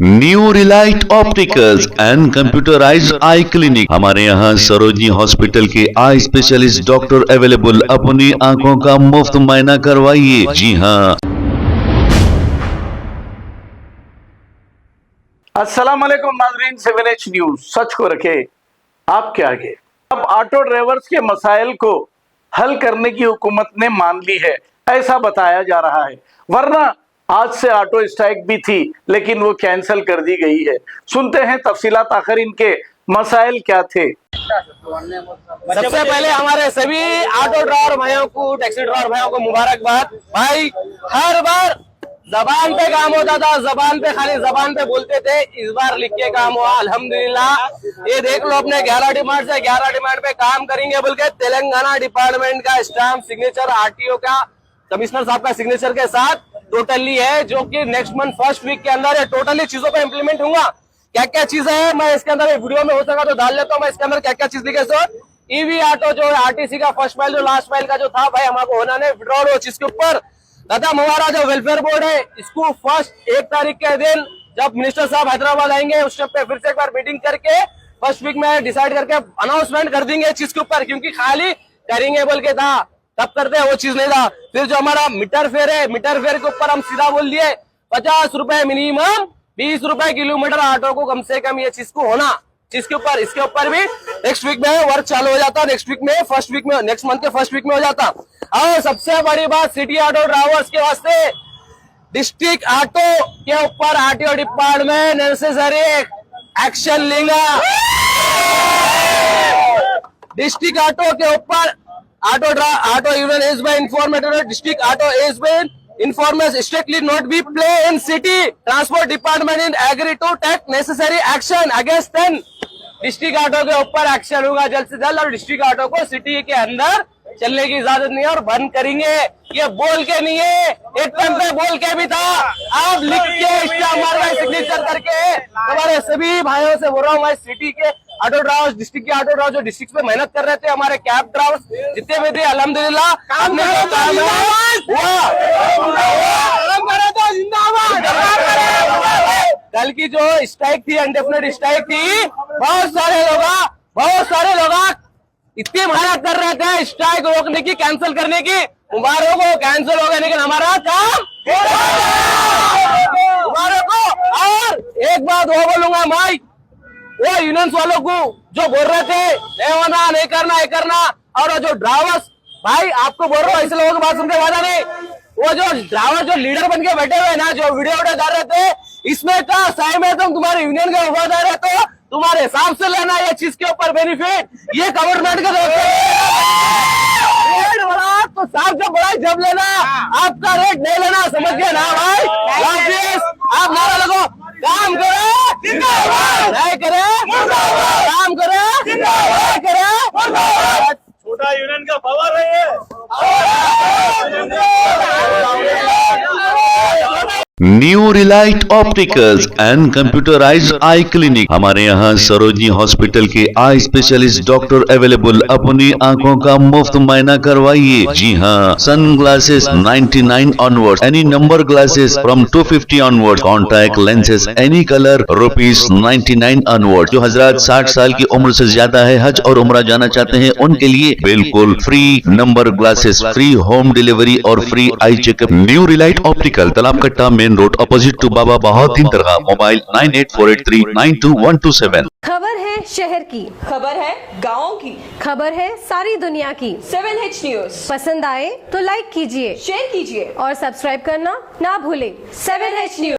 New Relight opticals and computerised I clinic. हमारे यहाँ Sarojini hospital के आई स्पेशलिस्ट डॉक्टर अवेलेबल। अपनी आंखों का मुफ्त मुआयना करवाइए। जी हाँ। अस्सलाम वालेकुम नाज़रीन, 7H न्यूज सच को रखे आपके आगे। अब ऑटो ड्राइवर्स के मसाइल को हल करने की हुकूमत ने मान ली है, ऐसा बताया जा रहा है। वरना आज से ऑटो स्ट्राइक भी थी, लेकिन वो कैंसिल कर दी गई है। सुनते हैं तफसीलात, आखिर इनके मसाइल क्या थे। सबसे पहले हमारे सभी ऑटो ड्राइवर भाइयों को, टैक्सी ड्राइवर भाइयों को मुबारकबाद। भाई हर बार जबान पे काम होता था, जबान पे खाली जबान पे बोलते थे, इस बार लिख के काम हुआ अल्हम्दुलिल्लाह। ये देख लो, अपने 11 डिमांड से 11 डिमांड पे काम करेंगे बोल के तेलंगाना डिपार्टमेंट का स्टाम्प सिग्नेचर, आरटीओ का कमिश्नर साहब का सिग्नेचर के साथ टोटली है, जो कि नेक्स्ट मंथ फर्स्ट वीक के अंदर ये टोटली चीजों पे इम्प्लीमेंट होगा। क्या क्या चीजें है मैं इसके अंदर वीडियो में हो सका तो डाल लेता हूँ। मैं इसके अंदर क्या क्या चीज लिखे सो ईवी ऑटो जो है, आरटीसी का फर्स्ट माइल जो लास्ट माइल का जो था भाई, हमको होना नहीं विड्रॉल हो चीज के ऊपर। तथा हमारा जो वेलफेयर बोर्ड है, इसको फर्स्ट 1 तारीख के दिन जब मिनिस्टर साहब हैदराबाद आएंगे, उस पे फिर से एक बार मीटिंग करके फर्स्ट वीक में डिसाइड करके अनाउंसमेंट कर देंगे चीज के ऊपर, क्योंकि खाली करेंगे बोल के था तब करते हैं, वो चीज नहीं था। फिर जो हमारा मीटर फेयर है, मीटर फेयर के ऊपर हम सीधा बोल दिए 50 रुपए मिनिमम, 20 रुपए किलोमीटर ऑटो को कम से कम ये चीज को होना। चीज के ऊपर इसके ऊपर भी नेक्स्ट वीक में वर्क चालू हो जाता, नेक्स्ट वीक में फर्स्ट वीक में, नेक्स्ट मंथ के फर्स्ट वीक में हो जाता। और सबसे बड़ी बात सिटी ऑटो ड्राइवर्स के वास्ते, डिस्ट्रिक्ट ऑटो के ऊपर आरटीओ डिपार्टमेंट नेसेसरी एक्शन लेगा। डिस्ट्रिक्ट ऑटो के ऊपर auto union has been informed that district auto has been informed strictly not be play in city transport department in agree to take necessary action against them। District auto के ऊपर action होगा जल्द से जल्द, और district auto को city के अंदर चलने की इजाजत नहीं है और बंद करेंगे। ये बोल के नहीं है, एक टाइम पे बोल के भी था, आप लिख के हमारा सिग्नेचर करके हमारे सभी भाइयों से बोल रहा हूँ। सिटी के ऑटो ड्राइवर्स, डिस्ट्रिक्ट के ऑटो ड्राइवर्स जो डिस्ट्रिक्ट में मेहनत कर रहे थे, हमारे कैब ड्राइवर्स जितने भी थे, अल्हम्दुलिल्लाह कल की जो स्ट्राइक थी, अनडेफिनेट स्ट्राइक थी, बहुत सारे लोग इतनी मेहनत कर रहे थे स्ट्राइक रोकने की, कैंसिल करने की। मुबारक को कैंसिल हो गया, लेकिन हमारा काम मुबारक को। और एक बात वो बोलूंगा भाई, वो यूनियंस वालों को जो बोल रहे थे नहीं होना, नहीं करना, ये करना, और जो ड्राइवर्स भाई आपको बोल रहा हूँ, ऐसे लोगों की बात सुनकर वादा नहीं। वो जो ड्राइवर जो लीडर बन के बैठे हुए ना, जो वीडियो डाल रहे थे, इसमें का सही में तुम तुम्हारे यूनियन के वफादार है तो तुम्हारे हिसाब से लेना ये चीज के ऊपर बेनिफिट। ये गवर्नमेंट के तो साफ जब बड़ा जब लेना, आपका रेट नहीं लेना, समझ गए ना भाई। आप नारा लगो, काम करे नहीं करे, काम करे नहीं करे, छोटा यूनियन का पावर है ये। New Relight opticals and computerised I clinic. हमारे यहाँ सरोजनी हॉस्पिटल के आई स्पेशलिस्ट डॉक्टर अवेलेबल। अपनी आंखों का मुफ्त मुआयना करवाइए। जी हाँ। Sunglasses 99 onward, any number glasses from 250 onward, contact lenses any colour ₹99 onward. जो हजरात 60 साल की उम्र से ज्यादा है, हज और उम्रा जाना चाहते हैं, उनके लिए बिल्कुल free number glasses, free home delivery और free eye checkup. New relight optical, Talab Katta, main road, opposite to Baba Bahauddin Dargah. Mobile 9848392127। खबर है शहर की, खबर है गाँव की, खबर है सारी दुनिया की। 7H न्यूज पसंद आए तो लाइक कीजिए, शेयर कीजिए और सब्सक्राइब करना ना भूले। 7H news.